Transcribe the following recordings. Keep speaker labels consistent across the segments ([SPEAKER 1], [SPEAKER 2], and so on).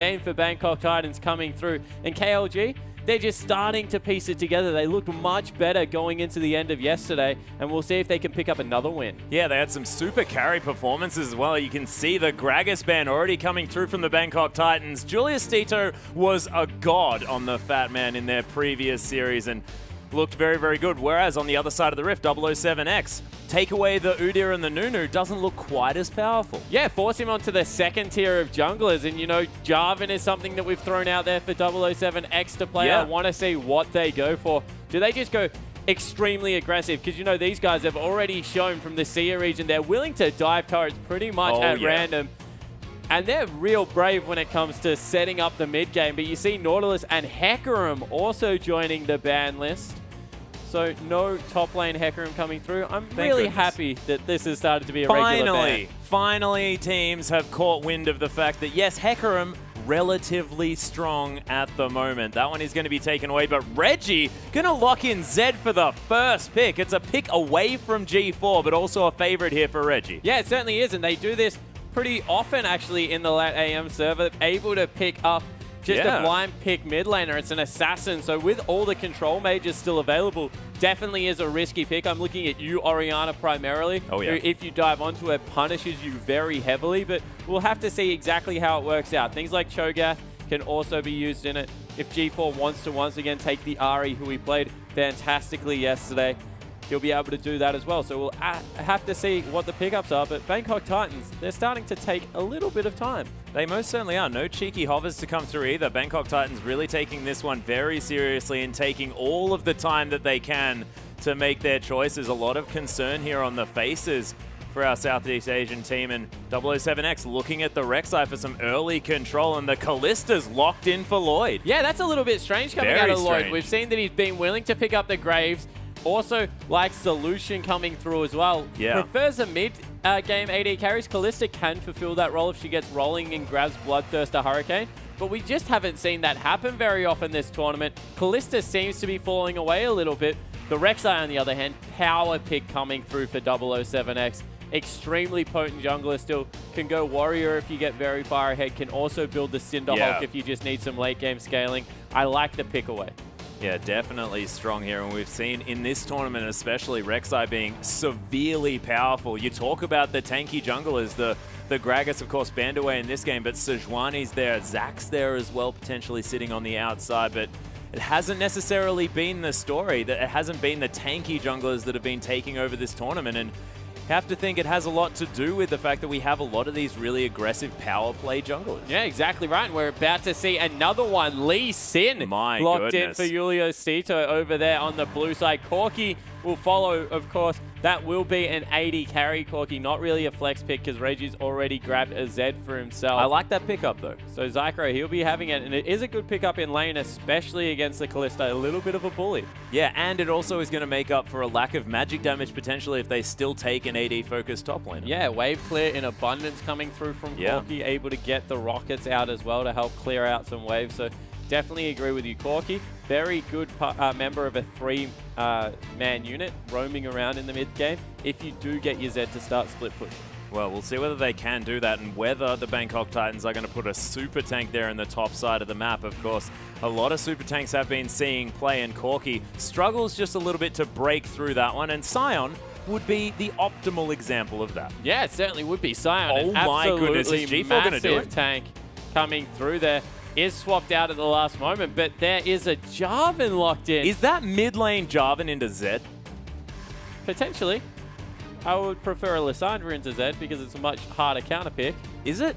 [SPEAKER 1] game for Bangkok Titans coming through. And KLG, they're just starting to piece it together. They looked much better going into the end of yesterday, and we'll see if they can pick up another win.
[SPEAKER 2] Yeah, they had some super carry performances as well. You can see the Gragas band already coming through from the Bangkok Titans. Julius Tito was a god on the Fat Man in their previous series and looked very, very good. Whereas on the other side of the rift, 007X, take away the Udyr and the Nunu, doesn't look quite as powerful.
[SPEAKER 1] Yeah, force him onto the second tier of junglers. And, you know, Jarvan is something that we've thrown out there for 007X to play.
[SPEAKER 2] Yeah.
[SPEAKER 1] I want to see what they go for. Do they just go extremely aggressive? Because, you know, these guys have already shown from the Sia region they're willing to dive turrets pretty much at random. And they're real brave when it comes to setting up the mid game. But you see Nautilus and Hecarim also joining the ban list. So no top lane Hecarim coming through. I'm really happy that this has started to be a regular ban.
[SPEAKER 2] Finally, teams have caught wind of the fact that, yes, Hecarim relatively strong at the moment. That one is going to be taken away, but Reggie going to lock in Zed for the first pick. It's a pick away from G4, but also a favorite here for Reggie.
[SPEAKER 1] Yeah, it certainly is, and they do this pretty often, actually, in the lat AM server, able to pick up just a blind pick mid laner. It's an assassin, so with all the control mages still available, definitely is a risky pick. I'm looking at you, Orianna, primarily, who, if you dive onto it, punishes you very heavily, but we'll have to see exactly how it works out. Things like Cho'Gath can also be used in it. If G4 wants to once again take the Ahri, who he played fantastically yesterday, he'll be able to do that as well. So we'll have to see what the pickups are, but Bangkok Titans, they're starting to take a little bit of time.
[SPEAKER 2] They most certainly are. No cheeky hovers to come through either. Bangkok Titans really taking this one very seriously and taking all of the time that they can to make their choices. A lot of concern here on the faces for our Southeast Asian team, and 007X looking at the Rek'Sai for some early control, and the Kallista's locked in for Lloyd.
[SPEAKER 1] Yeah, that's a little bit strange coming out of Lloyd. We've seen that he's been willing to pick up the Graves. Also likes Solution coming through as well.
[SPEAKER 2] Yeah.
[SPEAKER 1] Prefers a mid-game AD carries. Kalista can fulfill that role if she gets rolling and grabs Bloodthirster Hurricane. But we just haven't seen that happen very often this tournament. Kalista seems to be falling away a little bit. The Rek'Sai, on the other hand, power pick coming through for 007X. Extremely potent jungler still. Can go Warrior if you get very far ahead. Can also build the Cinderhulk if you just need some late-game scaling. I like the pick away.
[SPEAKER 2] Yeah, definitely strong here, and we've seen in this tournament especially Rek'Sai being severely powerful. You talk about the tanky junglers, the Gragas, of course, banned away in this game, but Sejuani's there, Zack's there as well, potentially sitting on the outside, but it hasn't necessarily been the story, that it hasn't been the tanky junglers that have been taking over this tournament, and have to think it has a lot to do with the fact that we have a lot of these really aggressive power play junglers.
[SPEAKER 1] Yeah, exactly right. And we're about to see another one. Lee Sin locked in for Julius Tito over there on the blue side. Corki will follow, of course. That will be an 80 carry Corki, not really a flex pick because Reggie's already grabbed a Zed for himself.
[SPEAKER 2] I like that pickup though.
[SPEAKER 1] So Zycro, he'll be having it, and it is a good pickup in lane, especially against the Kalista, a little bit of a bully.
[SPEAKER 2] Yeah, and it also is going to make up for a lack of magic damage potentially if they still take an AD focused top lane.
[SPEAKER 1] Yeah, wave clear in abundance coming through from Corki, able to get the rockets out as well to help clear out some waves. So definitely agree with you, Corki. Very good member of a three-man unit roaming around in the mid-game if you do get your Zed to start split push.
[SPEAKER 2] Well, we'll see whether they can do that and whether the Bangkok Titans are going to put a super tank there in the top side of the map. Of course, a lot of super tanks have been seeing play, and Corki struggles just a little bit to break through that one, and Sion would be the optimal example of that.
[SPEAKER 1] Yeah, it certainly would be. Sion,
[SPEAKER 2] oh my goodness, is G4 going to do it?
[SPEAKER 1] Tank coming through there. Is swapped out at the last moment, but there is a Jarvan locked in.
[SPEAKER 2] Is that mid lane Jarvan into Zed?
[SPEAKER 1] Potentially. I would prefer a Lissandra into Zed because it's a much harder counter pick.
[SPEAKER 2] Is it?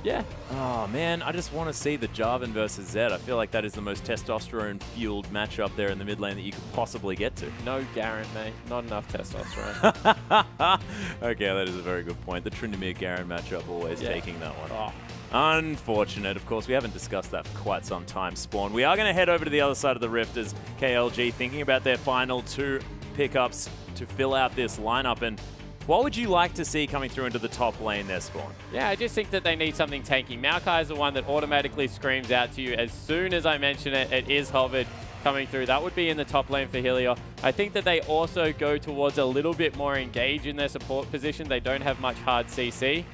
[SPEAKER 1] Yeah.
[SPEAKER 2] Oh man, I just want to see the Jarvan versus Zed. I feel like that is the most testosterone-fueled matchup there in the mid lane that you could possibly get to.
[SPEAKER 1] No Garen, mate. Not enough testosterone.
[SPEAKER 2] Okay, that is a very good point. The Tryndamere-Garen matchup always taking that one.
[SPEAKER 1] Oh.
[SPEAKER 2] Unfortunate. Of course, we haven't discussed that for quite some time, Spawn. We are going to head over to the other side of the rift as KLG thinking about their final two pickups to fill out this lineup. And what would you like to see coming through into the top lane there, Spawn?
[SPEAKER 1] Yeah, I just think that they need something tanky. Maokai is the one that automatically screams out to you. As soon as I mention it, it is hovered coming through. That would be in the top lane for Helios. I think that they also go towards a little bit more engage in their support position. They don't have much hard CC.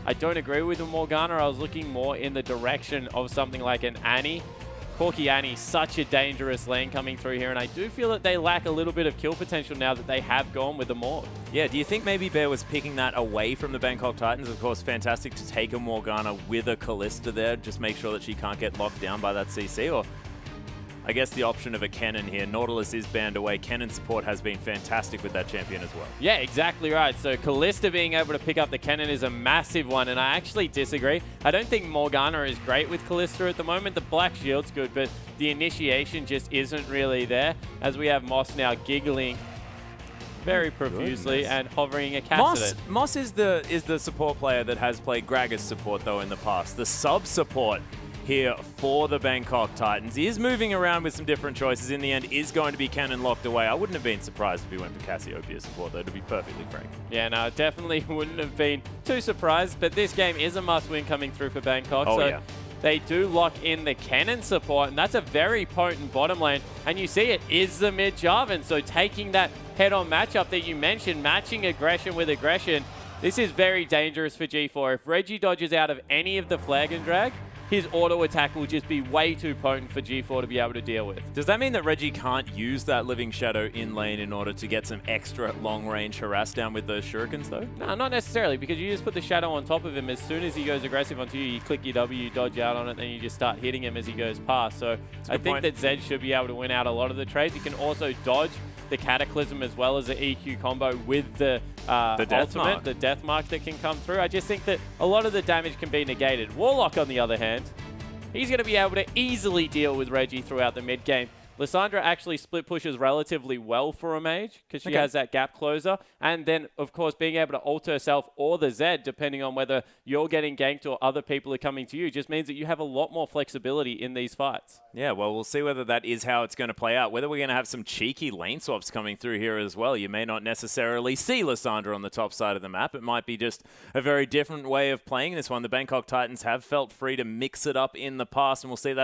[SPEAKER 1] I don't agree with the Morgana. I was looking more in the direction of something like an Annie. Corki Annie, such a dangerous lane coming through here, and I do feel that they lack a little bit of kill potential now that they have gone with the Morg.
[SPEAKER 2] Yeah, do you think maybe Bear was picking that away from the Bangkok Titans? Of course, fantastic to take a Morgana with a Kalista there, just make sure that she can't get locked down by that CC, or I guess the option of a Kennen here. Nautilus is banned away. Kennen support has been fantastic with that champion as well.
[SPEAKER 1] Yeah, exactly right. So Kalista being able to pick up the Kennen is a massive one, and I actually disagree. I don't think Morgana is great with Kalista at the moment. The Black Shield's good, but the initiation just isn't really there, as we have Moss now giggling very profusely and hovering a Kassadin.
[SPEAKER 2] Moss is the support player that has played Gragas support, though, in the past. The sub-support here for the Bangkok Titans. He is moving around with some different choices. In the end, is going to be Kennen locked away. I wouldn't have been surprised if he went for Cassiopeia support, though, to be perfectly frank.
[SPEAKER 1] Yeah, no, definitely wouldn't have been too surprised, but this game is a must-win coming through for Bangkok.
[SPEAKER 2] Oh,
[SPEAKER 1] so
[SPEAKER 2] yeah.
[SPEAKER 1] They do lock in the Kennen support, and that's a very potent bottom lane. And you see it is the mid-Jarvan, so taking that head-on matchup that you mentioned, matching aggression with aggression, this is very dangerous for G4. If Reggie dodges out of any of the flag and drag, his auto attack will just be way too potent for G4 to be able to deal with.
[SPEAKER 2] Does that mean that Reggie can't use that Living Shadow in lane in order to get some extra long-range harass down with those shurikens, though?
[SPEAKER 1] No, not necessarily, because you just put the Shadow on top of him. As soon as he goes aggressive onto you, you click your W, you dodge out on it, then you just start hitting him as he goes past. So I think that Zed should be able to win out a lot of the trades. He can also dodge the Cataclysm as well as the EQ combo with the ultimate, the Death Mark that can come through. I just think that a lot of the damage can be negated. Warlock, on the other hand, he's going to be able to easily deal with Reggie throughout the mid game. Lissandra actually split pushes relatively well for a mage because she has that gap closer. And then, of course, being able to ult herself or the Zed, depending on whether you're getting ganked or other people are coming to you, just means that you have a lot more flexibility in these fights.
[SPEAKER 2] Yeah, well, we'll see whether that is how it's going to play out. Whether we're going to have some cheeky lane swaps coming through here as well. You may not necessarily see Lissandra on the top side of the map. It might be just a very different way of playing this one. The Bangkok Titans have felt free to mix it up in the past, and we'll see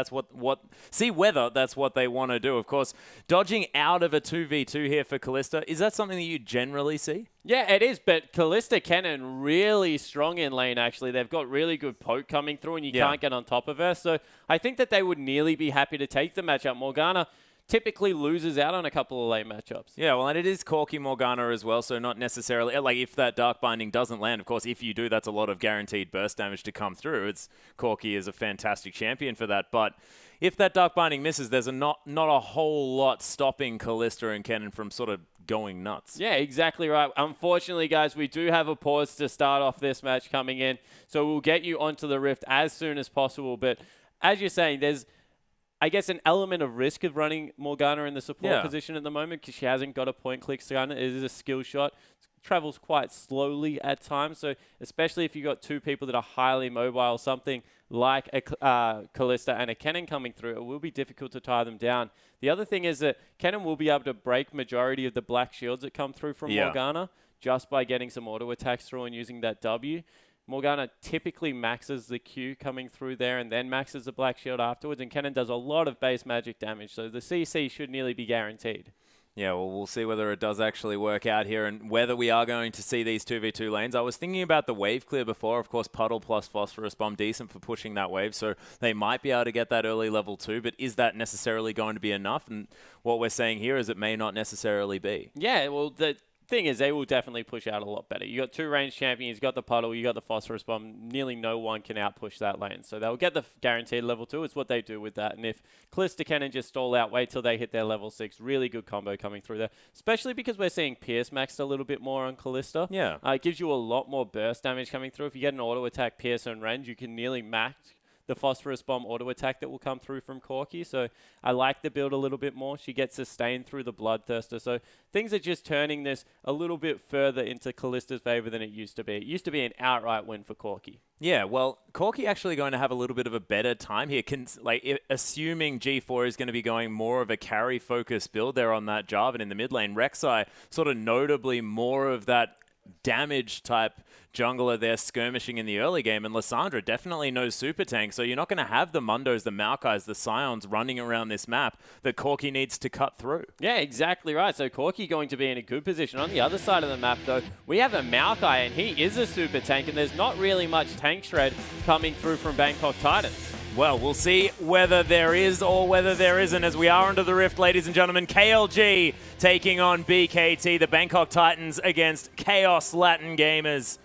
[SPEAKER 2] see whether that's what they want to do. Of course, dodging out of a 2v2 here for Kalista, is that something that you generally see?
[SPEAKER 1] Yeah, it is, but Kalista Kennen really strong in lane, actually. They've got really good poke coming through, and you can't get on top of her. So I think that they would nearly be happy to take the matchup. Morgana typically loses out on a couple of lane matchups. Yeah,
[SPEAKER 2] well, and it is Corki Morgana as well, so not necessarily, like if that Dark Binding doesn't land, of course, if you do, that's a lot of guaranteed burst damage to come through. Corki is a fantastic champion for that, but if that Dark Binding misses, there's not a whole lot stopping Kalista and Kennen from sort of going nuts.
[SPEAKER 1] Yeah, exactly right. Unfortunately, guys, we do have a pause to start off this match coming in, so we'll get you onto the Rift as soon as possible, but as you're saying, there's I guess an element of risk of running Morgana in the support position at the moment because she hasn't got a point-click stun. It is a skill shot. It travels quite slowly at times, so especially if you've got two people that are highly mobile, something like a Kalista and a Kennen coming through, it will be difficult to tie them down. The other thing is that Kennen will be able to break majority of the black shields that come through from Morgana just by getting some auto attacks through and using that W. Morgana typically maxes the Q coming through there and then maxes the Black Shield afterwards, and Kennen does a lot of base magic damage, so the CC should nearly be guaranteed.
[SPEAKER 2] Yeah, well, we'll see whether it does actually work out here and whether we are going to see these 2v2 lanes. I was thinking about the wave clear before. Of course, Puddle plus Phosphorus Bomb, decent for pushing that wave, so they might be able to get that early level 2, but is that necessarily going to be enough? And what we're saying here is it may not necessarily be.
[SPEAKER 1] Yeah, well, the thing is, they will definitely push out a lot better. You got two range champions, you got the Puddle, you got the Phosphorus Bomb. Nearly no one can outpush that lane. So they'll get the guaranteed level 2. It's what they do with that. And if Kalista Kennen just stall out, wait till they hit their level 6. Really good combo coming through there. Especially because we're seeing Pierce maxed a little bit more on Kalista.
[SPEAKER 2] Yeah.
[SPEAKER 1] It gives you a lot more burst damage coming through. If you get an auto attack Pierce and range, you can nearly max the Phosphorus Bomb auto attack that will come through from Corki. So I like the build a little bit more. She gets sustained through the Bloodthirster. So things are just turning this a little bit further into Kalista's favor than it used to be. It used to be an outright win for Corki.
[SPEAKER 2] Yeah, well, Corki actually going to have a little bit of a better time here. Assuming G4 is going to be going more of a carry-focused build there on that Jarvan in the mid lane. Rek'Sai sort of notably more of that damage type jungler there skirmishing in the early game, and Lissandra definitely no super tank, so you're not going to have the Mundos, the Maokais, the Scions running around this map that Corki needs to cut through.
[SPEAKER 1] Yeah, exactly right. So Corki going to be in a good position. On the other side of the map, though, we have a Maokai, and he is a super tank, and there's not really much tank shred coming through from Bangkok Titans.
[SPEAKER 2] Well, we'll see whether there is or whether there isn't as we are under the rift, ladies and gentlemen. KLG taking on BKT, the Bangkok Titans against Kaos Latin Gamers.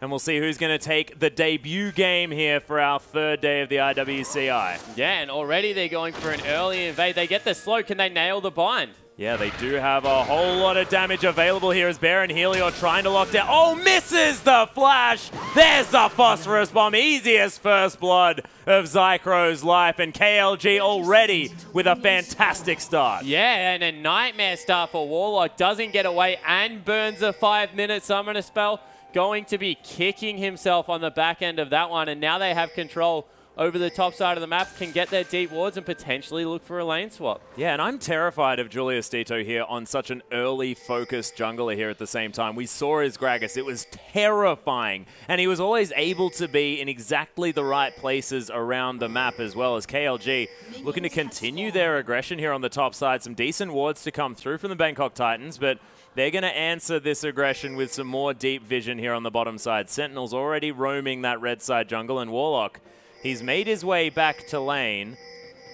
[SPEAKER 2] And we'll see who's going to take the debut game here for our third day of the IWCI.
[SPEAKER 1] Yeah, and already they're going for an early invade. They get the slow. Can they nail the bind?
[SPEAKER 2] Yeah, they do have a whole lot of damage available here as Bear and Helior trying to lock down. Oh, misses the flash. There's the phosphorus bomb. Easiest first blood of Zychro's life. And KLG already with a fantastic start.
[SPEAKER 1] Yeah, and a nightmare start for Warlock. Doesn't get away and burns a 5-minute summoner spell. Going to be kicking himself on the back end of that one. And now they have control over the top side of the map, can get their deep wards and potentially look for a lane swap.
[SPEAKER 2] Yeah, and I'm terrified of Julius Dito here on such an early focused jungler here at the same time. We saw his Gragas. It was terrifying. And he was always able to be in exactly the right places around the map as well as KLG looking to continue their aggression here on the top side. Some decent wards to come through from the Bangkok Titans, but they're going to answer this aggression with some more deep vision here on the bottom side. Sentinel's already roaming that red side jungle, and Warlock, he's made his way back to lane,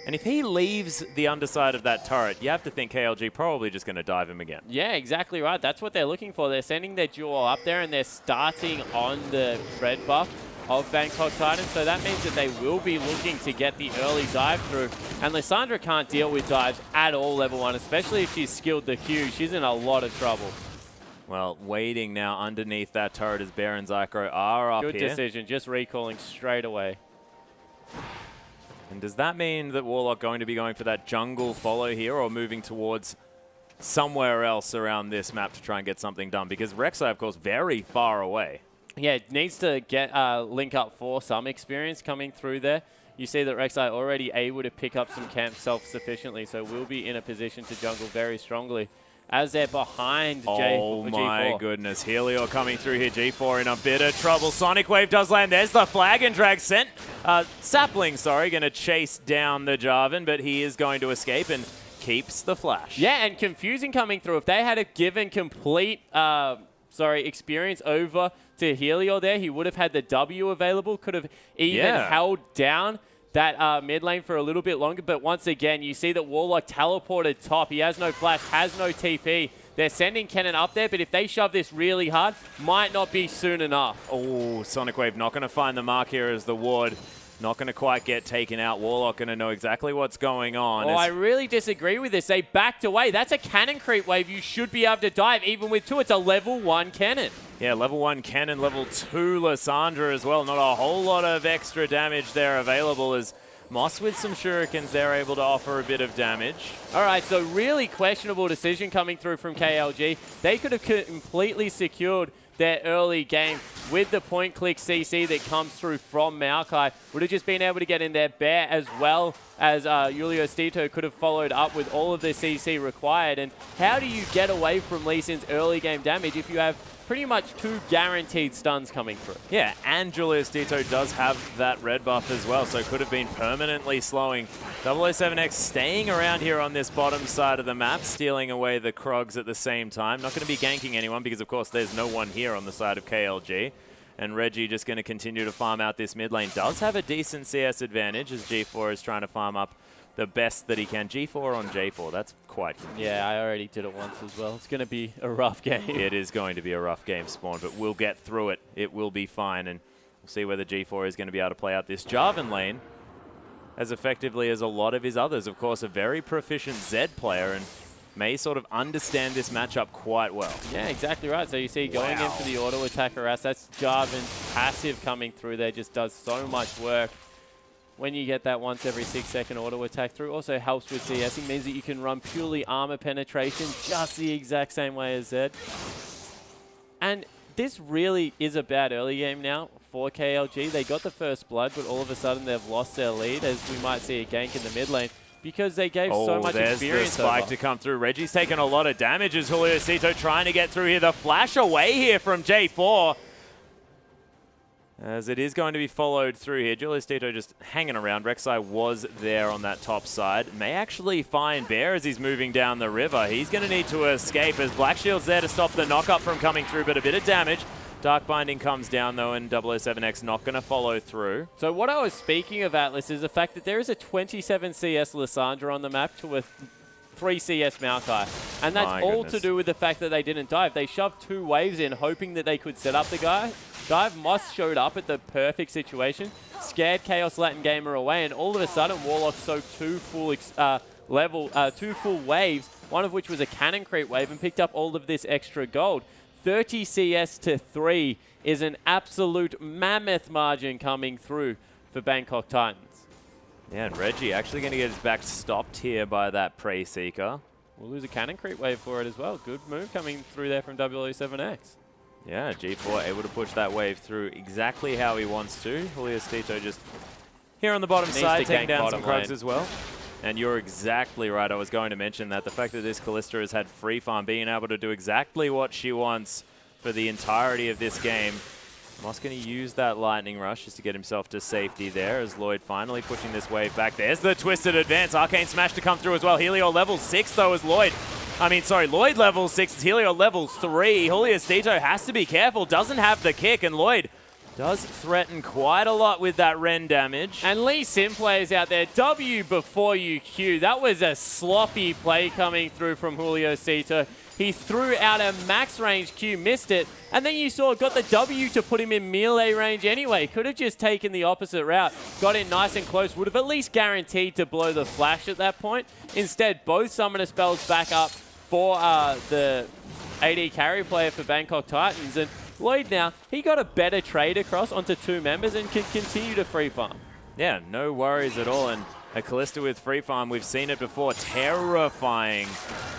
[SPEAKER 2] and if he leaves the underside of that turret, you have to think KLG probably just going to dive him again.
[SPEAKER 1] Yeah, exactly right. That's what they're looking for. They're sending their duo up there, and they're starting on the red buff of Bangkok Titans, so that means that they will be looking to get the early dive through. And Lissandra can't deal with dives at all level 1, especially if she's skilled the Q. She's in a lot of trouble.
[SPEAKER 2] Well, waiting now underneath that turret as Bear and Zychro are up here.
[SPEAKER 1] Good decision, just recalling straight away.
[SPEAKER 2] And does that mean that Warlock going to be going for that jungle follow here or moving towards somewhere else around this map to try and get something done? Because Rek'Sai, of course, very far away.
[SPEAKER 1] Yeah, it needs to get link up for some experience coming through there. You see that Rek'Sai already able to pick up some camps self-sufficiently, so will be in a position to jungle very strongly as they're behind G4.
[SPEAKER 2] Oh my goodness, Helior coming through here. G4 in a bit of trouble. Sonic Wave does land. There's the flag and drag sent. Sapling, sorry, going to chase down the Jarvan, but he is going to escape and keeps the flash.
[SPEAKER 1] Yeah, and confusing coming through. If they had a given complete experience over to Helior there, he would have had the W available, could have even held down that mid lane for a little bit longer. But once again, you see that Warlock teleported top. He has no flash, has no TP. They're sending Kennen up there, but if they shove this really hard, might not be soon enough.
[SPEAKER 2] Oh, Sonic Wave not going to find the mark here as the ward. Not going to quite get taken out. Warlock going to know exactly what's going on.
[SPEAKER 1] Oh, I really disagree with this. They backed away. That's a cannon creep wave. You should be able to dive. Even with 2, it's a level 1 cannon.
[SPEAKER 2] Yeah, level 1 cannon, level 2 Lissandra as well. Not a whole lot of extra damage there available as Moss with some shurikens, they're able to offer a bit of damage.
[SPEAKER 1] All right, so really questionable decision coming through from KLG. They could have completely secured their early game with the point-click CC that comes through from Maokai. Would have just been able to get in there. Bear as well as Julius Dito could have followed up with all of the CC required. And how do you get away from Lee Sin's early game damage if you have pretty much 2 guaranteed stuns coming through?
[SPEAKER 2] Yeah, and Julius Dito does have that red buff as well, so could have been permanently slowing. 007X staying around here on this bottom side of the map, stealing away the Krogs at the same time. Not going to be ganking anyone because, of course, there's no one here on the side of KLG. And Reggie just going to continue to farm out this mid lane. Does have a decent CS advantage as G4 is trying to farm up the best that he can. G4 on J4, that's quite good.
[SPEAKER 1] Yeah, I already did it once as well. It's going to be a rough game.
[SPEAKER 2] It is going to be a rough game, Spawn, but we'll get through it. It will be fine, and we'll see whether G4 is going to be able to play out this Jarvan lane as effectively as a lot of his others. Of course, a very proficient Zed player, and may sort of understand this matchup quite well.
[SPEAKER 1] Yeah, exactly right. So you see going in for the auto attack harass, that's Jarvan's passive coming through there, just does so much work. When you get that once every 6-second auto attack through, also helps with CSing, means that you can run purely armor penetration just the exact same way as Zed. And this really is a bad early game now for KLG. They got the first blood, but all of a sudden they've lost their lead, as we might see a gank in the mid lane. because they gave so much
[SPEAKER 2] there's
[SPEAKER 1] experience
[SPEAKER 2] the spike
[SPEAKER 1] over.
[SPEAKER 2] to come through. Reggie's taken a lot of damage as Julio Cito trying to get through here. The flash away here from J4. As it is going to be followed through here. Julio Cito just hanging around. Rek'Sai was there on that top side. May actually find Bear as he's moving down the river. He's going to need to escape as Black Shield's there to stop the knock-up from coming through, but a bit of damage. Dark Binding comes down, though, and 007X not going to follow through.
[SPEAKER 1] So what I was speaking of, Atlas, is the fact that there is a 27 CS Lissandra on the map to a 3 CS Maokai. And that's all to do with the fact that they didn't dive. They shoved 2 waves in, hoping that they could set up the dive. Moss showed up at the perfect situation, scared Chaos Latin Gamer away, and all of a sudden, Warlock soaked 2 full 2 full waves, one of which was a cannon creep wave, and picked up all of this extra gold. 30 CS to 3 is an absolute mammoth margin coming through for Bangkok Titans.
[SPEAKER 2] Yeah, and Reggie actually going to get his back stopped here by that Prey Seeker.
[SPEAKER 1] We'll lose a cannon creep wave for it as well. Good move coming through there from W7X.
[SPEAKER 2] Yeah, G4 able to push that wave through exactly how he wants to. Julio Cito just here on the bottom side, taking down some Krugs as well. And you're exactly right. I was going to mention that. The fact that this Kalista has had free farm, being able to do exactly what she wants for the entirety of this game. Moss going to use that Lightning Rush just to get himself to safety there as Lloyd finally pushing this wave back. There's the Twisted Advance. Arcane Smash to come through as well. Helio level 6 though as Lloyd. Lloyd level 6, Helio level 3. Julio Cito has to be careful, doesn't have the kick, and Lloyd does threaten quite a lot with that Ren damage.
[SPEAKER 1] And Lee Simple is out there. W before you Q. That was a sloppy play coming through from Julio Cito. He threw out a max range Q, missed it, and then you saw got the W to put him in melee range anyway. Could have just taken the opposite route. Got in nice and close. Would have at least guaranteed to blow the flash at that point. Instead, both summoner spells back up for the AD carry player for Bangkok Titans. And Lloyd now, he got a better trade across onto 2 members and can continue to free farm.
[SPEAKER 2] Yeah, no worries at all. And a Kalista with free farm, we've seen it before, terrifying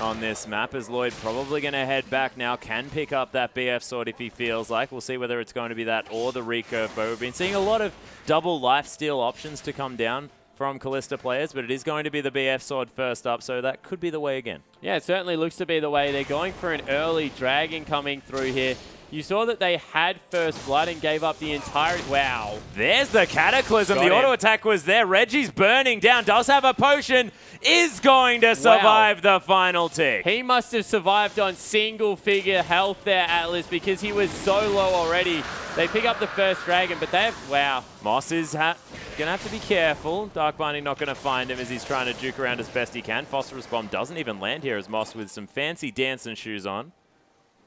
[SPEAKER 2] on this map as Lloyd probably going to head back now, can pick up that BF sword if he feels like. We'll see whether it's going to be that or the recurve bow. We've been seeing a lot of double lifesteal options to come down from Kalista players, but it is going to be the BF sword first up, so that could be the way again.
[SPEAKER 1] Yeah, it certainly looks to be the way. They're going for an early dragon coming through here. You saw that they had first blood and gave up the entire... Wow.
[SPEAKER 2] There's the Cataclysm. The auto attack was there. Reggie's burning down. Does have a potion. Is going to survive the final tick.
[SPEAKER 1] He must have survived on single-figure health there, Atlas, because he was so low already. They pick up the first dragon, but they have... Wow.
[SPEAKER 2] Moss is going to have to be careful. Dark Binding not going to find him as he's trying to juke around as best he can. Phosphorus Bomb doesn't even land here as Moss with some fancy dancing shoes on.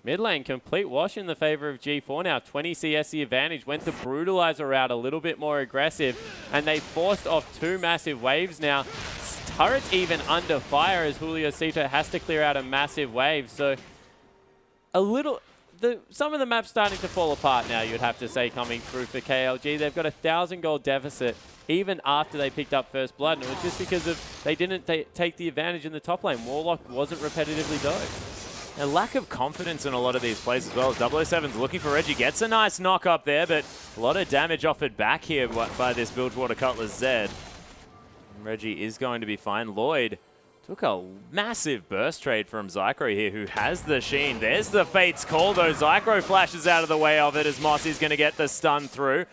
[SPEAKER 1] Mid lane, complete wash in the favor of G4 now. 20 CS the advantage. Went the Brutalizer route, a little bit more aggressive. And they forced off 2 massive waves now. Turret's even under fire as Julio Cito has to clear out a massive wave. So some of the maps starting to fall apart now, you'd have to say, coming through for KLG. They've got a 1,000 gold deficit even after they picked up first blood. And it was just because they didn't take the advantage in the top lane. Warlock wasn't repetitively dove.
[SPEAKER 2] A lack of confidence in a lot of these plays as well. 007's looking for Reggie. Gets a nice knock up there, but a lot of damage offered back here by this Bilgewater Cutlass Zed. Reggie is going to be fine. Lloyd took a massive burst trade from Zycro here, who has the Sheen. There's the Fate's Call, though. Zycro flashes out of the way of it as Moss is going to get the stun through.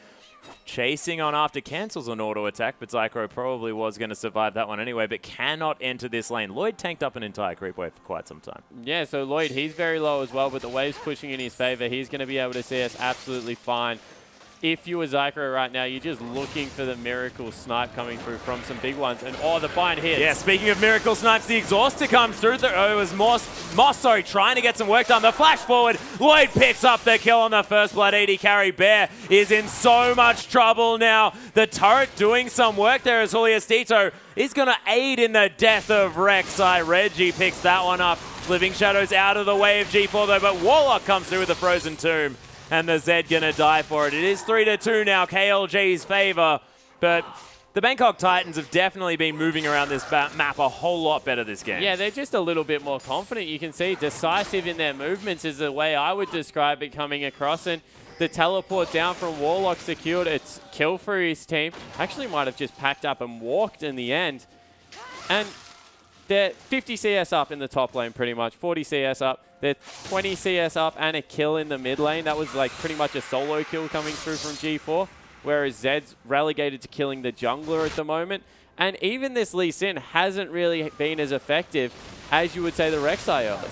[SPEAKER 2] Chasing on after, cancels an auto attack, but Zycro probably was going to survive that one anyway, but cannot enter this lane. Lloyd tanked up an entire creep wave for quite some time.
[SPEAKER 1] Yeah, so Lloyd, he's very low as well, but the wave's pushing in his favor. He's going to be able to see us absolutely fine. If you were Zycro right now, you're just looking for the miracle snipe coming through from some big ones. And the bind hits.
[SPEAKER 2] Yeah, speaking of miracle snipes, the exhauster comes through. It was Moss, trying to get some work done. The flash forward. Lloyd picks up the kill on the first blood. AD carry. Bear is in so much trouble now. The turret doing some work there as Julio Cito is going to aid in the death of Rek'Sai. Reggie picks that one up. Living Shadows out of the way of G4 though, but Warlock comes through with the Frozen Tomb. And the Zed gonna die for it. It is 3-2 now, KLG's favor. But the Bangkok Titans have definitely been moving around this map a whole lot better this game.
[SPEAKER 1] Yeah, they're just a little bit more confident. You can see decisive in their movements is the way I would describe it coming across. And the teleport down from Warlock secured its kill for his team. Actually might have just packed up and walked in the end. And they're 50 CS up in the top lane pretty much, 40 CS up. They're 20 CS up and a kill in the mid lane. That was like pretty much a solo kill coming through from G4, whereas Zed's relegated to killing the jungler at the moment. And even this Lee Sin hasn't really been as effective as you would say the Rek'Sai early.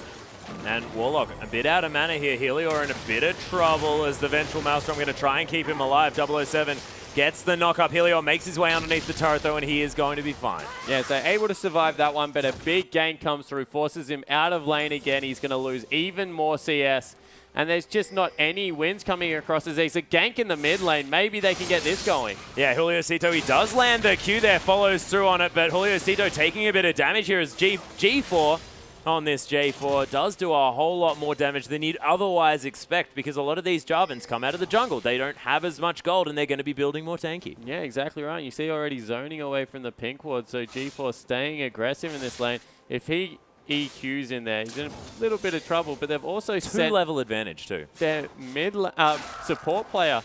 [SPEAKER 2] And Warlock a bit out of mana here. Helior in a bit of trouble as the Vengeful Maelstrom going to try and keep him alive. 007 gets the knock up. Helior makes his way underneath the turret though, and he is going to be fine. Yeah,
[SPEAKER 1] so able to survive that one, but a big gank comes through, forces him out of lane again. He's going to lose even more CS. And there's just not any wins coming across as there's a gank in the mid lane. Maybe they can get this going.
[SPEAKER 2] Yeah, Julio Cito, he does land the Q there, follows through on it, but Julio Cito taking a bit of damage here as G4 on this J4 does do a whole lot more damage than you'd otherwise expect because a lot of these Jarvans come out of the jungle. They don't have as much gold and they're going to be building more tanky.
[SPEAKER 1] Yeah, exactly right. You see already zoning away from the pink ward, so G4 staying aggressive in this lane. If he EQs in there, he's in a little bit of trouble, but they've also set
[SPEAKER 2] two-level advantage too.
[SPEAKER 1] Their mid support player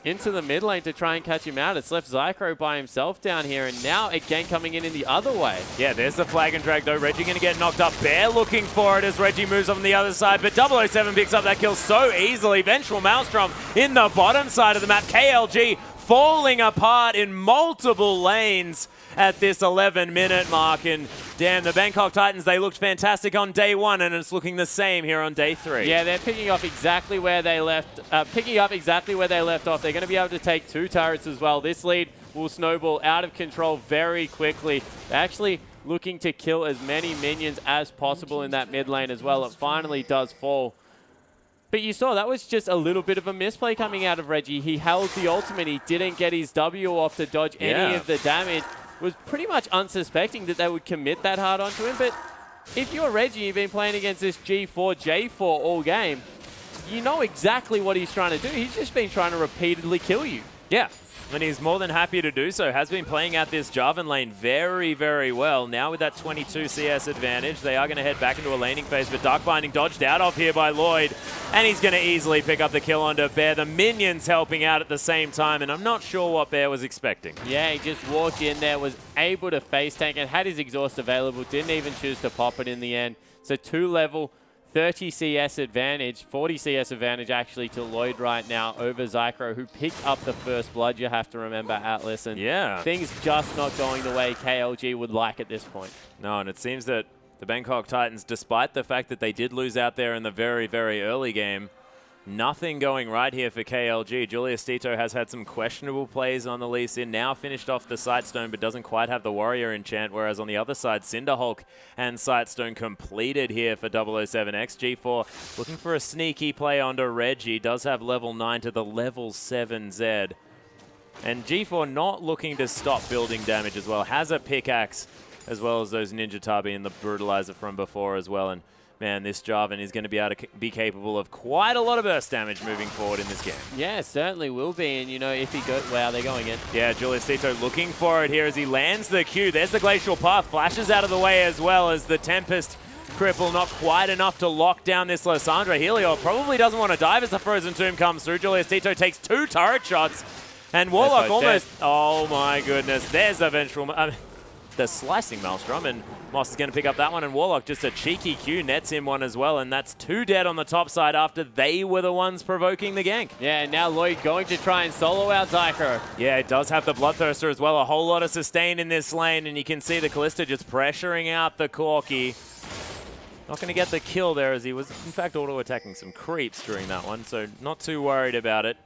[SPEAKER 1] into the mid lane to try and catch him out. It's left Zycro by himself down here, and now a gank coming in the other way.
[SPEAKER 2] Yeah, there's the flag and drag though. Reggie going to get knocked up. Bear looking for it as Reggie moves on the other side, but 007 picks up that kill so easily. Vengeful Maelstrom in the bottom side of the map. KLG falling apart in multiple lanes at this 11-minute mark. And damn, the Bangkok Titans, they looked fantastic on day one, and it's looking the same here on day 3.
[SPEAKER 1] Yeah, they're picking up exactly where they left off. They're going to be able to take 2 turrets as well. This lead will snowball out of control very quickly. They're actually looking to kill as many minions as possible in that mid lane as well. It finally does fall. But you saw that was just a little bit of a misplay coming out of Reggie. He held the ultimate. He didn't get his W off to dodge any of the damage. Was pretty much unsuspecting that they would commit that hard onto him. But if you're Reggie, you've been playing against this G4, J4 all game, you know exactly what he's trying to do. He's just been trying to repeatedly kill you.
[SPEAKER 2] Yeah, and he's more than happy to do so. Has been playing out this Jarvan lane very, very well. Now with that 22 CS advantage, they are going to head back into a laning phase, but Dark Binding dodged out of here by Lloyd, and he's going to easily pick up the kill onto Bear. The minions helping out at the same time, and I'm not sure what Bear was expecting.
[SPEAKER 1] Yeah, he just walked in there, was able to face tank, and had his exhaust available, didn't even choose to pop it in the end. So 2-level, 30 CS advantage, 40 CS advantage actually to Lloyd right now over Zycro, who picked up the first blood, you have to remember, Atlas. And things just not going the way KLG would like at this point.
[SPEAKER 2] No, and it seems that the Bangkok Titans, despite the fact that they did lose out there in the very, very early game, nothing going right here for KLG. Julius Tito has had some questionable plays on the Lee Sin. Now finished off the Sightstone, but doesn't quite have the Warrior enchant, whereas on the other side, Cinderhulk and Sightstone completed here for 007X. G4 looking for a sneaky play onto Reggie. Does have level 9 to the level 7 Zed. And G4 not looking to stop building damage as well. Has a pickaxe as well as those Ninja Tabi and the Brutalizer from before as well. And man, this Jarvan is going to be able to be capable of quite a lot of burst damage moving forward in this game.
[SPEAKER 1] Yeah, certainly will be. And, you know, if he goes... Wow, they're going in.
[SPEAKER 2] Yeah, Julius Tito looking for it here as he lands the Q. There's the Glacial Path. Flashes out of the way as well as the Tempest cripple. Not quite enough to lock down this Lysandra. Helio probably doesn't want to dive as the Frozen Tomb comes through. Julius Tito takes 2 turret shots. And Warlock almost... Oh, my goodness. There's the Vengeful... the Slicing Maelstrom, and Moss is going to pick up that one, and Warlock just a cheeky Q nets him one as well, and that's 2 dead on the top side after they were the ones provoking the gank.
[SPEAKER 1] Yeah, and now Lloyd going to try and solo out Zycro.
[SPEAKER 2] Yeah, it does have the Bloodthirster as well, a whole lot of sustain in this lane, and you can see the Kalista just pressuring out the Corki. Not going to get the kill there as he was, in fact, auto-attacking some creeps during that one, so not too worried about it.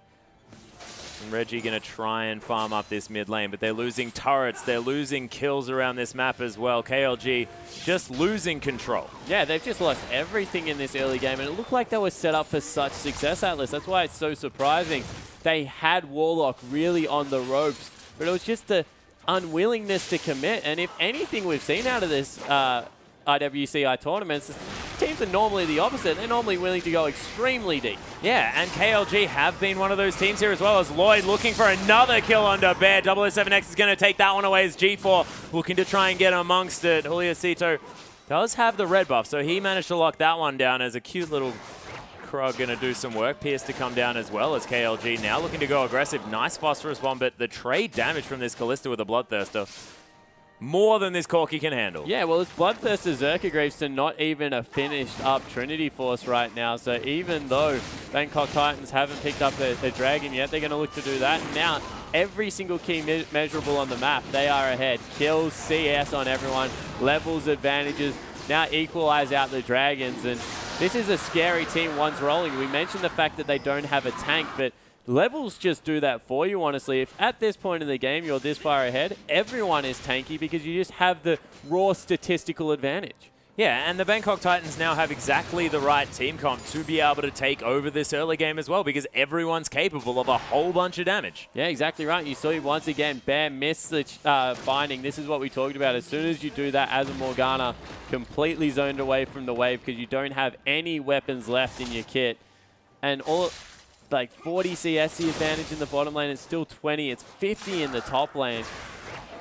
[SPEAKER 2] And Reggie going to try and farm up this mid lane, but they're losing turrets, they're losing kills around this map as well. KLG just losing control.
[SPEAKER 1] Yeah, they've just lost everything in this early game, and it looked like they were set up for such success, Atlas. That's why it's so surprising. They had Warlock really on the ropes, but it was just the unwillingness to commit. And if anything we've seen out of this IWCI tournaments, teams are normally the opposite. They're normally willing to go extremely deep.
[SPEAKER 2] Yeah, and KLG have been one of those teams here as well, as Lloyd looking for another kill under Bear. 007X is going to take that one away as G4 looking to try and get amongst it. Julio Cito does have the red buff, so he managed to lock that one down as a cute little Krug going to do some work. Pierce to come down as well as KLG now looking to go aggressive. Nice phosphorus bomb, but the trade damage from this Kalista with a Bloodthirster more than this Corki can handle.
[SPEAKER 1] Yeah, well, it's Bloodthirster Zerka Greaves to not even a finished up Trinity Force right now. So even though Bangkok Titans haven't picked up a Dragon yet, they're going to look to do that. And now, every single key measurable on the map, they are ahead. Kills, CS on everyone, levels, advantages. Now equalize out the Dragons. And this is a scary team once rolling. We mentioned the fact that they don't have a tank, but levels just do that for you, honestly. If at this point in the game you're this far ahead, everyone is tanky because you just have the raw statistical advantage.
[SPEAKER 2] Yeah, and the Bangkok Titans now have exactly the right team comp to be able to take over this early game as well, because everyone's capable of a whole bunch of damage.
[SPEAKER 1] Yeah, exactly right. You saw once again, Bear missed the binding. This is what we talked about. As soon as you do that as a Morgana, completely zoned away from the wave because you don't have any weapons left in your kit. And all like 40 CS advantage in the bottom lane, it's still 20, it's 50 in the top lane.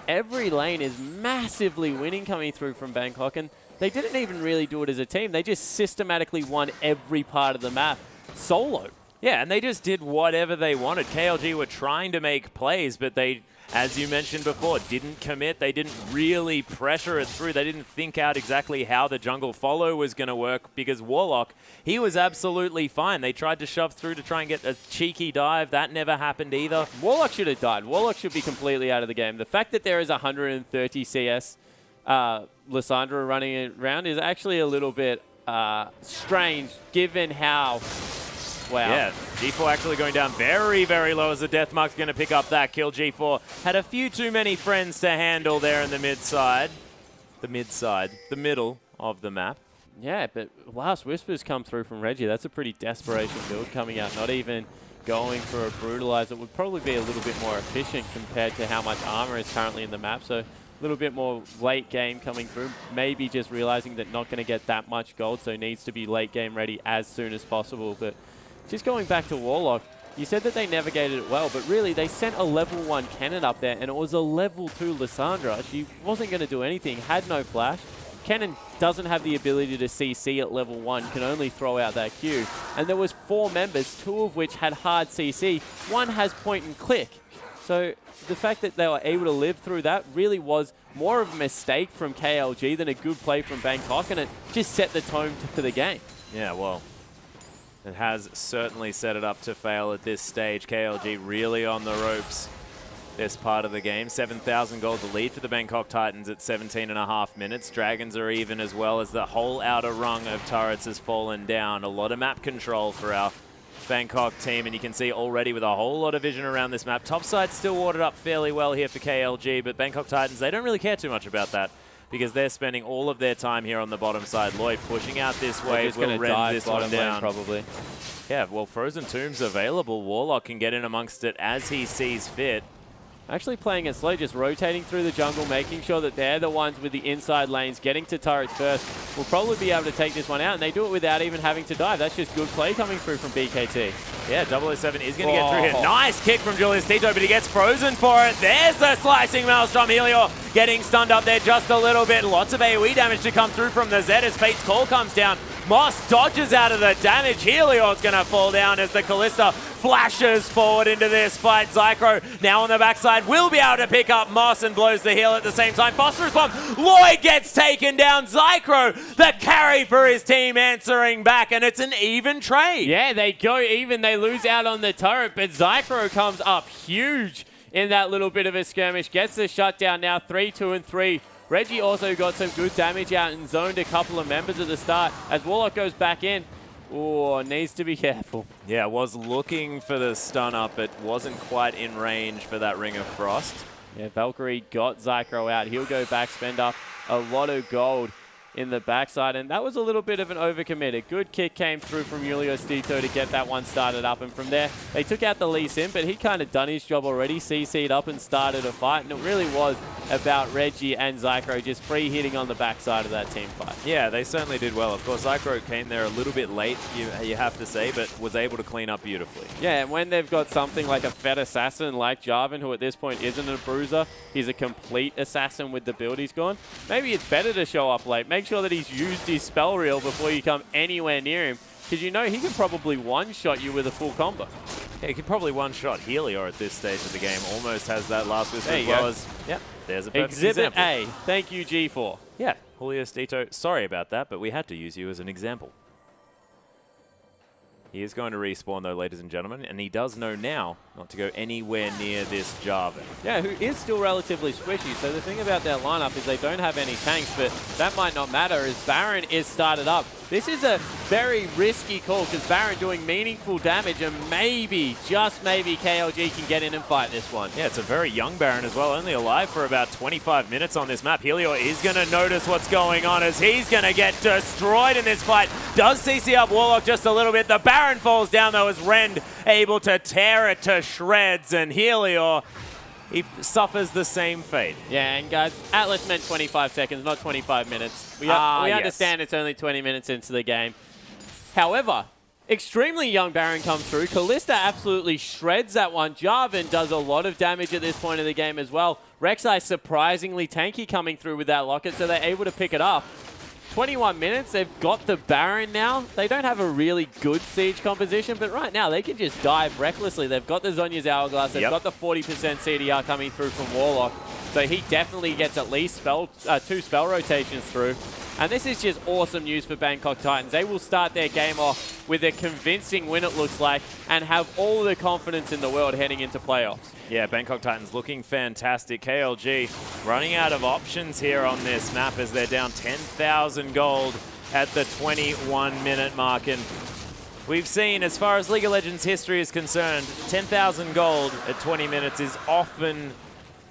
[SPEAKER 1] Every lane is massively winning coming through from Bangkok, and they didn't even really do it as a team. They just systematically won every part of the map solo.
[SPEAKER 2] Yeah, and they just did whatever they wanted. KLG were trying to make plays, but they, as you mentioned before, didn't commit. They didn't really pressure it through. They didn't think out exactly how the jungle follow was going to work, because Warlock, he was absolutely fine. They tried to shove through to try and get a cheeky dive. That never happened either.
[SPEAKER 1] Warlock should have died. Warlock should be completely out of the game. The fact that there is 130 CS Lissandra running around is actually a little bit strange, given how... Wow.
[SPEAKER 2] Yeah, G4 actually going down very, very low as the Deathmark's going to pick up that kill. G4 had a few too many friends to handle there in the mid-side. The middle of the map.
[SPEAKER 1] Yeah, but Last Whispers come through from Reggie. That's a pretty desperation build coming out. Not even going for a Brutalizer would probably be a little bit more efficient compared to how much armor is currently in the map. So a little bit more late game coming through. Maybe just realizing that not going to get that much gold, so needs to be late game ready as soon as possible. But just going back to Warlock, you said that they navigated it well, but really they sent a level 1 cannon up there, and it was a level 2 Lissandra. She wasn't going to do anything, had no flash. Cannon doesn't have the ability to CC at level 1, can only throw out that Q. And there was 4 members, 2 of which had hard CC. 1 has point and click. So the fact that they were able to live through that really was more of a mistake from KLG than a good play from Bangkok, and it just set the tone for the game.
[SPEAKER 2] Yeah, well, it has certainly set it up to fail at this stage. KLG really on the ropes this part of the game. 7,000 gold to lead for the Bangkok Titans at 17.5 minutes. Dragons are even, as well as the whole outer rung of turrets has fallen down. A lot of map control for our Bangkok team, and you can see already with a whole lot of vision around this map. Topside still warded up fairly well here for KLG, but Bangkok Titans, they don't really care too much about that, because they're spending all of their time here on the bottom side. Lloyd pushing out this wave will rend this one down.
[SPEAKER 1] Probably.
[SPEAKER 2] Yeah, well, Frozen Tomb's available. Warlock can get in amongst it as he sees fit.
[SPEAKER 1] Actually playing it slow, just rotating through the jungle, making sure that they're the ones with the inside lanes, getting to turrets first. Will probably be able to take this one out, and they do it without even having to dive. That's just good play coming through from BKT.
[SPEAKER 2] Yeah, 007 is going to get through here. Nice kick from Julius Tito, but he gets frozen for it. There's the slicing Maelstrom. Helior getting stunned up there just a little bit. Lots of AoE damage to come through from the Zed as Fate's Call comes down. Moss dodges out of the damage. Helior's going to fall down as the Callista flashes forward into this fight. Zycro now on the backside will be able to pick up Moss and blows the heal at the same time. Phosphorus Bomb. Lloyd gets taken down. Zycro, the carry for his team, answering back, and it's an even trade.
[SPEAKER 1] Yeah, they go even. They lose out on the turret, but Zycro comes up huge in that little bit of a skirmish. Gets the shutdown now, 3, 2, and 3. Reggie also got some good damage out and zoned a couple of members at the start. As Warlock goes back in, needs to be careful.
[SPEAKER 2] Yeah, was looking for the stun up, but wasn't quite in range for that Ring of Frost.
[SPEAKER 1] Yeah, Valkyrie got Zycro out. He'll go back, spend up a lot of gold in the backside, and that was a little bit of an overcommit. A good kick came through from Julius Tito to get that one started up, and from there, they took out the Lee Sin, but he kind of done his job already, CC'd up and started a fight, and it really was about Reggie and Zycro just free hitting on the backside of that team fight.
[SPEAKER 2] Yeah, they certainly did well. Of course, Zycro came there a little bit late, you have to say, but was able to clean up beautifully.
[SPEAKER 1] Yeah, and when they've got something like a Fed assassin like Jarvan, who at this point isn't a bruiser, he's a complete assassin with the build he's gone, maybe it's better to show up late. Make sure that he's used his spell reel before you come anywhere near him, because you know he can probably one-shot you with a full combo.
[SPEAKER 2] Yeah, he could probably one-shot Helior at this stage of the game. Almost has that last whisper as well as... Yep, there's a perfect
[SPEAKER 1] Exhibit
[SPEAKER 2] example.
[SPEAKER 1] A. Thank you, G4.
[SPEAKER 2] Yeah, Julius Dito, sorry about that, but we had to use you as an example. He is going to respawn, though, ladies and gentlemen, and he does know now not to go anywhere near this Jarvan.
[SPEAKER 1] Yeah, who is still relatively squishy. So the thing about their lineup is they don't have any tanks, but that might not matter as Baron is started up. This is a very risky call because Baron doing meaningful damage, and maybe, just maybe, KLG can get in and fight this one.
[SPEAKER 2] Yeah, it's a very young Baron as well, only alive for about 25 minutes on this map. Helior is going to notice what's going on as he's going to get destroyed in this fight. Does CC up Warlock just a little bit. The Baron falls down, though, as Rend able to tear it to shreds, and Helior, he suffers the same fate.
[SPEAKER 1] Yeah, and guys, Atlas meant 25 seconds, not 25 minutes. We understand it's only 20 minutes into the game. However, extremely young Baron comes through. Kalista absolutely shreds that one. Jarvan does a lot of damage at this point of the game as well. Rek'Sai surprisingly tanky coming through with that locket, so they're able to pick it up. 21 minutes, they've got the Baron now. They don't have a really good siege composition, but right now they can just dive recklessly. They've got the Zhonya's Hourglass, they've got the 40% CDR coming through from Warlock, so he definitely gets at least 2 spell rotations through. And this is just awesome news for Bangkok Titans. They will start their game off with a convincing win, it looks like, and have all the confidence in the world heading into playoffs.
[SPEAKER 2] Yeah, Bangkok Titans looking fantastic. KLG running out of options here on this map as they're down 10,000 gold at the 21-minute mark. And we've seen, as far as League of Legends history is concerned, 10,000 gold at 20 minutes is often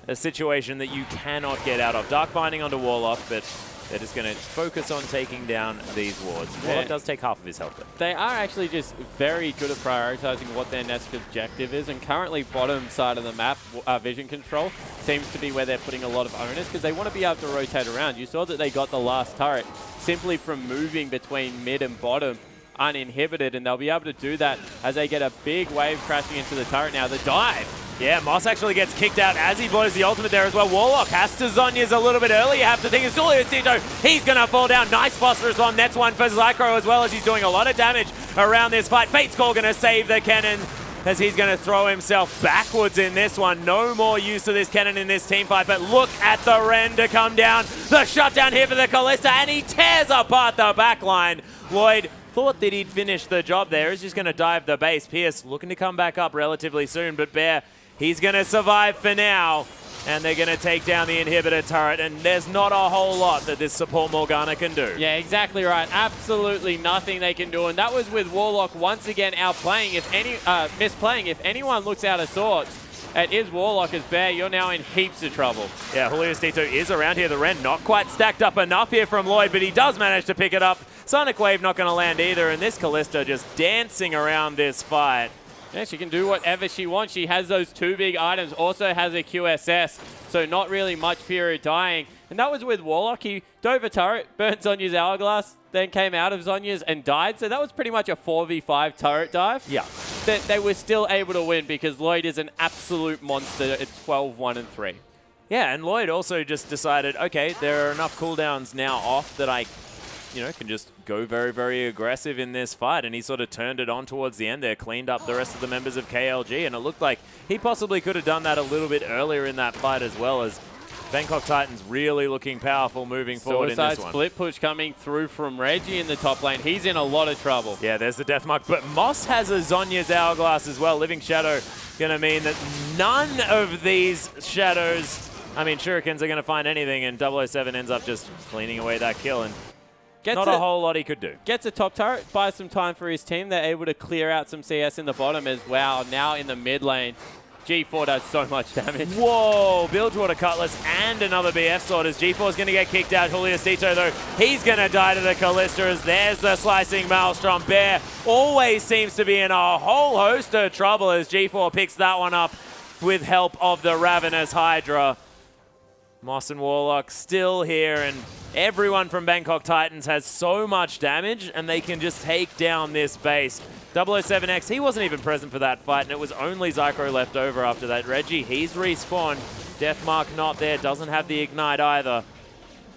[SPEAKER 2] a situation that you cannot get out of. Dark Binding onto Warlock, but they're just going to focus on taking down these wards. Warlock does take half of his health, though.
[SPEAKER 1] They are actually just very good at prioritizing what their next objective is, and currently bottom side of the map, vision control, seems to be where they're putting a lot of onus because they want to be able to rotate around. You saw that they got the last turret simply from moving between mid and bottom uninhibited, and they'll be able to do that as they get a big wave crashing into the turret now. The dive.
[SPEAKER 2] Yeah, Moss actually gets kicked out as he blows the ultimate there as well. Warlock has to Zhonya's a little bit early. You have to think it's Julius Dito. He's going to fall down. Nice phosphorus bomb. That's one for Zycro as well as he's doing a lot of damage around this fight. Fate's Call going to save the cannon as he's going to throw himself backwards in this one. No more use of this cannon in this team fight, but look at the Ren to come down. The shutdown here for the Kalista, and he tears apart the backline. Lloyd thought that he'd finish the job there. He's just going to dive the base. Pierce looking to come back up relatively soon, but Bear, he's going to survive for now, and they're going to take down the inhibitor turret, and there's not a whole lot that this support Morgana can do.
[SPEAKER 1] Yeah, exactly right. Absolutely nothing they can do, and that was with Warlock once again outplaying. Misplaying. If anyone looks out of sorts, it is Warlock as Bear. You're now in heaps of trouble.
[SPEAKER 2] Yeah, Julius Dito is around here. The Ren not quite stacked up enough here from Lloyd, but he does manage to pick it up. Sonic Wave not going to land either, and this Kalista just dancing around this fight.
[SPEAKER 1] Yeah, she can do whatever she wants. She has those 2 big items, also has a QSS, so not really much fear of dying. And that was with Warlock. He dove a turret, burnt Zhonya's Hourglass, then came out of Zhonya's and died. So that was pretty much a 4v5 turret dive.
[SPEAKER 2] Yeah.
[SPEAKER 1] They were still able to win because Lloyd is an absolute monster at 12-1-3.
[SPEAKER 2] Yeah, and Lloyd also just decided, okay, there are enough cooldowns now off that I can just go very, very aggressive in this fight. And he sort of turned it on towards the end there, cleaned up the rest of the members of KLG. And it looked like he possibly could have done that a little bit earlier in that fight as well, as Bangkok Titans really looking powerful moving forward in this one.
[SPEAKER 1] Split push coming through from Reggie in the top lane. He's in a lot of trouble.
[SPEAKER 2] Yeah, there's the death mark. But Moss has a Zhonya's Hourglass as well. Living Shadow going to mean that none of these shadows, shurikens are going to find anything. And 007 ends up just cleaning away that kill. And not a whole lot he could do.
[SPEAKER 1] Gets a top turret, buys some time for his team. They're able to clear out some CS in the bottom as well. Now in the mid lane, G4 does so much damage.
[SPEAKER 2] Whoa, Bilgewater Cutlass and another BF sword as G4 is going to get kicked out. Julius Dito, though, he's going to die to the Kalista as there's the slicing Maelstrom. Bear always seems to be in a whole host of trouble as G4 picks that one up with help of the Ravenous Hydra. Moss and Warlock still here, and everyone from Bangkok Titans has so much damage, and they can just take down this base. 007X, he wasn't even present for that fight, and it was only Zycro left over after that. Reggie, he's respawned. Deathmark not there, doesn't have the Ignite either.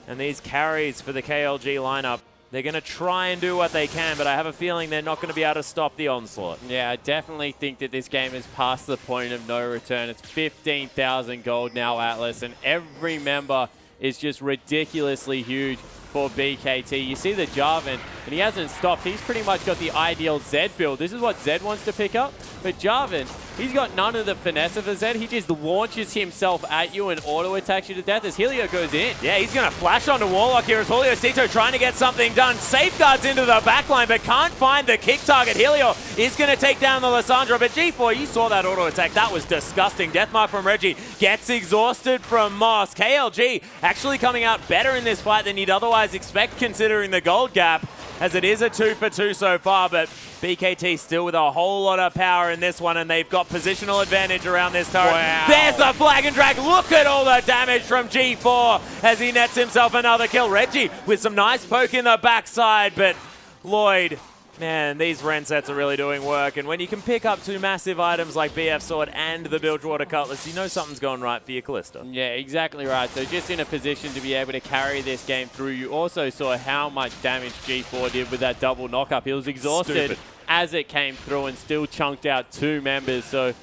[SPEAKER 2] And these carries for the KLG lineup, They're going to try and do what they can, but I have a feeling they're not going to be able to stop the onslaught.
[SPEAKER 1] Yeah, I definitely think that this game is past the point of no return. It's 15,000 gold now, Atlas, and every member is just ridiculously huge for BKT. You see the Jarvan, and he hasn't stopped. He's pretty much got the ideal Zed build. This is what Zed wants to pick up. But Jarvan, he's got none of the finesse of a Zed. He just launches himself at you and auto-attacks you to death as Helio goes in.
[SPEAKER 2] Yeah, he's going to flash onto Warlock here as Julio Cito trying to get something done. Safeguards into the backline, but can't find the kick target. Helio is going to take down the Lissandra, but G4, you saw that auto-attack. That was disgusting. Deathmark from Reggie gets exhausted from Moss. KLG actually coming out better in this fight than you'd otherwise expect considering the gold gap, as it is a 2-for-2 so far, but BKT still with a whole lot of power in this one, and they've got positional advantage around this turret.
[SPEAKER 1] Wow.
[SPEAKER 2] There's the flag and drag. Look at all the damage from G4 as he nets himself another kill. Reggie with some nice poke in the backside, but Lloyd, man, these Ren sets are really doing work, and when you can pick up two massive items like BF Sword and the Bilgewater Cutlass, you know something's going right for your Callista.
[SPEAKER 1] Yeah, exactly right. So just in a position to be able to carry this game through. You also saw how much damage G4 did with that double knock-up. He was exhausted as it came through and still chunked out two members. So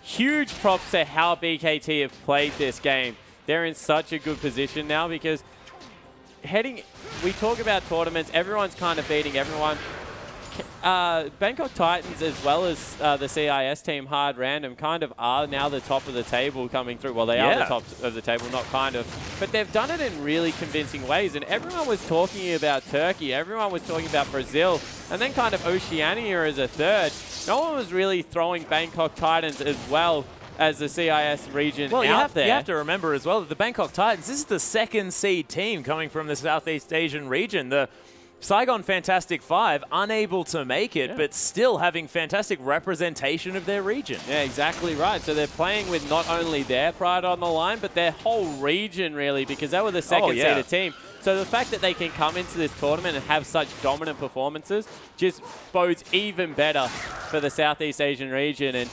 [SPEAKER 1] huge props to how BKT have played this game. They're in such a good position now because we talk about tournaments, everyone's kind of beating everyone. Bangkok Titans, as well as the CIS team Hard Random, kind of are now the top of the table coming through. Well, they are the top of the table, not kind of. But they've done it in really convincing ways. And everyone was talking about Turkey. Everyone was talking about Brazil. And then kind of Oceania as a third. No one was really throwing Bangkok Titans as well as the CIS region out there.
[SPEAKER 2] You have to remember as well that the Bangkok Titans, this is the second seed team coming from the Southeast Asian region. The Saigon Fantastic Five unable to make it, but still having fantastic representation of their region.
[SPEAKER 1] Yeah, exactly right. So they're playing with not only their pride on the line, but their whole region, really, because they were the second-seeded team. So the fact that they can come into this tournament and have such dominant performances just bodes even better for the Southeast Asian region. And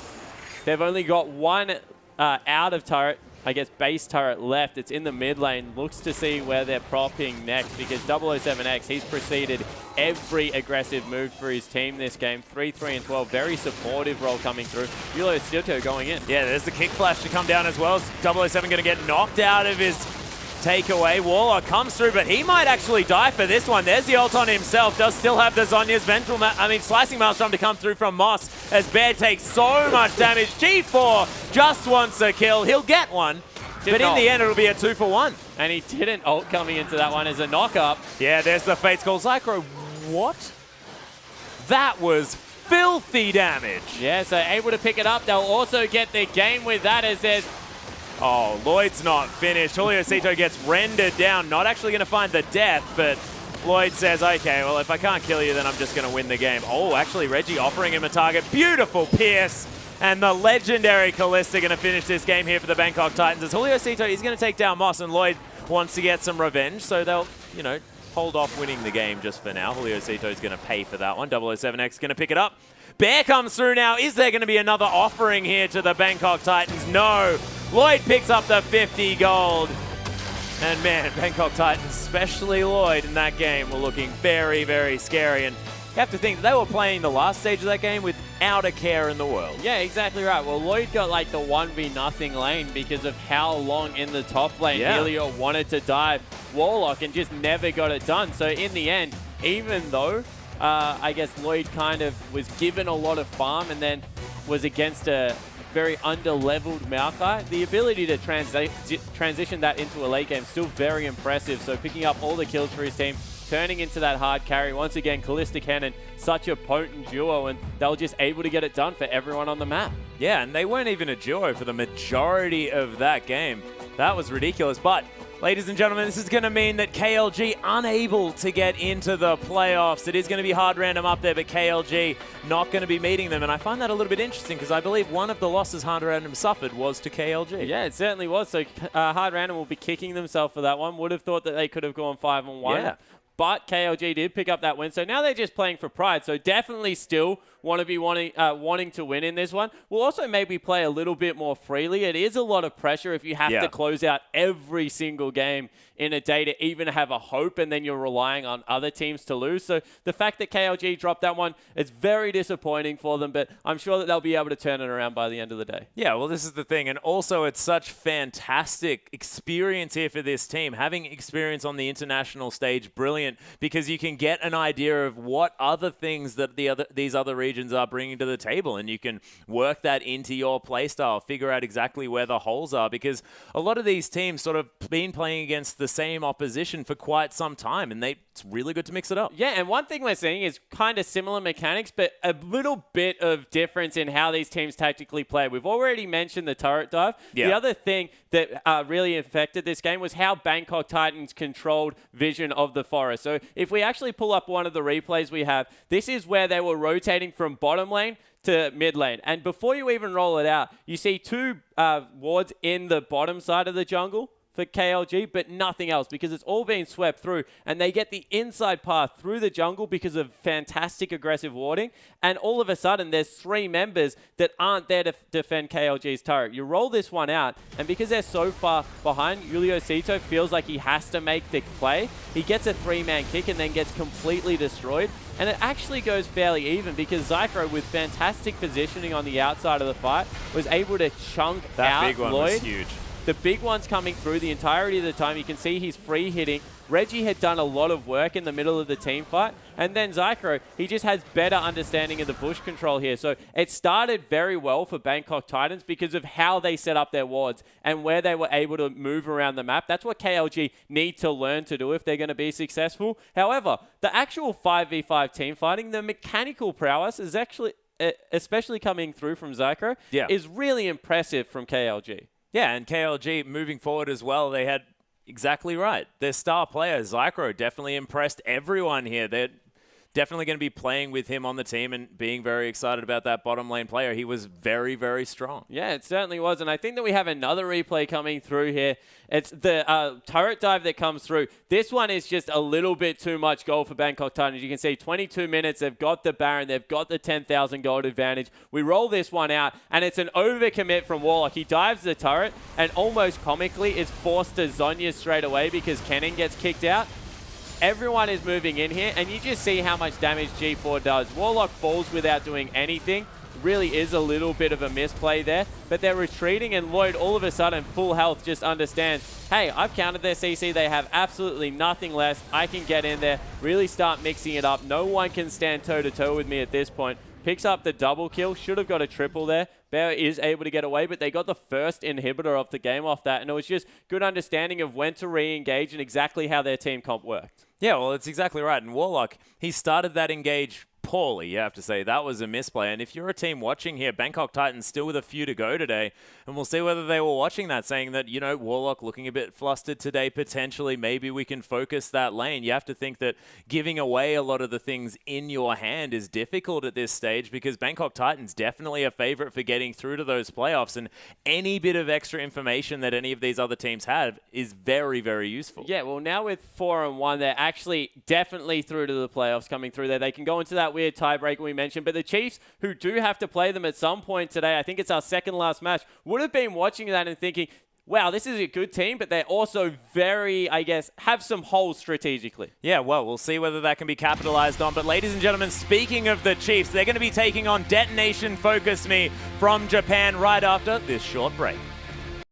[SPEAKER 1] they've only got one out of turret, I guess, base turret left. It's in the mid lane. Looks to see where they're propping next because 007X, he's preceded every aggressive move for his team this game. 3, 3, and 12. Very supportive role coming through. Yulo Stilto going in.
[SPEAKER 2] Yeah, there's the kick flash to come down as well. 007 going to get knocked out of his takeaway. Warlock comes through, but he might actually die for this one. There's the ult on himself. Does still have the Zonya's Slicing Maelstrom to come through from Moss as Bear takes so much damage. G4 just wants a kill. He'll get one, but in the end, it'll be a 2-for-1.
[SPEAKER 1] And he didn't ult coming into that one as a knock-up.
[SPEAKER 2] Yeah, there's the Fate's Call. Zycro, what? That was filthy damage.
[SPEAKER 1] Yeah, so able to pick it up. They'll also get the game with that as there's...
[SPEAKER 2] Oh, Lloyd's not finished. Julio Cito gets rendered down. Not actually going to find the death, but Lloyd says, okay, well, if I can't kill you, then I'm just going to win the game. Oh, actually, Reggie offering him a target. Beautiful pierce. And the legendary Callista going to finish this game here for the Bangkok Titans. As Julio Cito is going to take down Moss, and Lloyd wants to get some revenge, so they'll, you know, hold off winning the game just for now. Julio Cito is going to pay for that one. 007X going to pick it up. Bear comes through now. Is there going to be another offering here to the Bangkok Titans? No. Lloyd picks up the 50 gold. And man, Bangkok Titans, especially Lloyd in that game, were looking very, very scary. And you have to think that they were playing the last stage of that game without a care in the world.
[SPEAKER 1] Yeah, exactly right. Well, Lloyd got like the 1v0 lane because of how long in the top lane Helio wanted to dive Warlock and just never got it done. So in the end, even though I guess Lloyd kind of was given a lot of farm and then was against a very under-leveled Maokai, the ability to transition that into a late game is still very impressive. So picking up all the kills for his team, turning into that hard carry. Once again, Callista Cannon, such a potent duo, and they were just able to get it done for everyone on the map.
[SPEAKER 2] Yeah, and they weren't even a duo for the majority of that game. That was ridiculous, but ladies and gentlemen, this is going to mean that KLG unable to get into the playoffs. It is going to be Hard Random up there, but KLG not going to be meeting them. And I find that a little bit interesting because I believe one of the losses Hard Random suffered was to KLG.
[SPEAKER 1] Yeah, it certainly was. So Hard Random will be kicking themselves for that one. Would have thought that they could have gone 5-on-1.
[SPEAKER 2] Yeah.
[SPEAKER 1] But KLG did pick up that win. So now they're just playing for pride. So definitely still wanting to win in this one. We'll also maybe play a little bit more freely. It is a lot of pressure if you have to close out every single game in a day to even have a hope, and then you're relying on other teams to lose. So the fact that KLG dropped that one, it's very disappointing for them, but I'm sure that they'll be able to turn it around by the end of the day.
[SPEAKER 2] Yeah, well, this is the thing. And also, it's such fantastic experience here for this team. Having experience on the international stage, brilliant, because you can get an idea of what other things that these other regions are bringing to the table, and you can work that into your play style, figure out exactly where the holes are, because a lot of these teams sort of been playing against the same opposition for quite some time, and it's really good to mix it up.
[SPEAKER 1] Yeah, and one thing we're seeing is kind of similar mechanics, but a little bit of difference in how these teams tactically play. We've already mentioned the turret dive. Yeah. The other thing that really affected this game was how Bangkok Titans controlled vision of the forest. So if we actually pull up one of the replays we have, this is where they were rotating from bottom lane to mid lane. And before you even roll it out, you see two wards in the bottom side of the jungle for KLG, but nothing else, because it's all being swept through, and they get the inside path through the jungle because of fantastic aggressive warding, and all of a sudden there's 3 members that aren't there to defend KLG's turret. You roll this one out, and because they're so far behind, IWCI feels like he has to make the play. He gets a 3-man kick and then gets completely destroyed, and it actually goes fairly even because Zycro, with fantastic positioning on the outside of the fight, was able to chunk out
[SPEAKER 2] that big one
[SPEAKER 1] Lloyd.
[SPEAKER 2] was huge.
[SPEAKER 1] The big one's coming through the entirety of the time. You can see he's free hitting. Reggie had done a lot of work in the middle of the team fight. And then Zycro, he just has better understanding of the bush control here. So it started very well for Bangkok Titans because of how they set up their wards and where they were able to move around the map. That's what KLG need to learn to do if they're going to be successful. However, the actual 5v5 team fighting, the mechanical prowess is actually, especially coming through from Zycro, is really impressive from KLG.
[SPEAKER 2] Yeah, and KLG moving forward as well, they had exactly right. Their star player, Zycro, definitely impressed everyone here. They're definitely going to be playing with him on the team and being very excited about that bottom lane player. He was very, very strong.
[SPEAKER 1] Yeah, it certainly was. And I think that we have another replay coming through here. It's the turret dive that comes through. This one is just a little bit too much gold for Bangkok Titans. You can see 22 minutes. They've got the Baron. They've got the 10,000 gold advantage. We roll this one out, and it's an overcommit from Warlock. He dives the turret and almost comically is forced to Zhonya straight away because Kennen gets kicked out. Everyone is moving in here, and you just see how much damage G4 does. Warlock falls without doing anything. Really is a little bit of a misplay there, but they're retreating, and Lloyd, all of a sudden, full health, just understands, hey, I've countered their CC. They have absolutely nothing less. I can get in there, really start mixing it up. No one can stand toe-to-toe with me at this point. Picks up the double kill. Should have got a triple there. Bear is able to get away, but they got the first inhibitor of the game off that, and it was just good understanding of when to re-engage and exactly how their team comp worked.
[SPEAKER 2] Yeah, well, it's exactly right. And Warlock, he started that engage poorly, you have to say. That was a misplay. And if you're a team watching here, Bangkok Titans still with a few to go today, and we'll see whether they were watching that, saying that, you know, Warlock looking a bit flustered today, potentially. Maybe we can focus that lane. You have to think that giving away a lot of the things in your hand is difficult at this stage because Bangkok Titans definitely a favorite for getting through to those playoffs, and any bit of extra information that any of these other teams have is very, very useful.
[SPEAKER 1] Yeah, well, now with 4-1, they're actually definitely through to the playoffs coming through there. They can go into that weird tiebreaker we mentioned, but the Chiefs, who do have to play them at some point today, I think it's our second last match, would have been watching that and thinking, wow, this is a good team, but they're also very, I guess, have some holes strategically.
[SPEAKER 2] Yeah, well, we'll see whether that can be capitalized on. But ladies and gentlemen, speaking of the Chiefs, they're going to be taking on Detonation Focus Me from Japan right after this short break.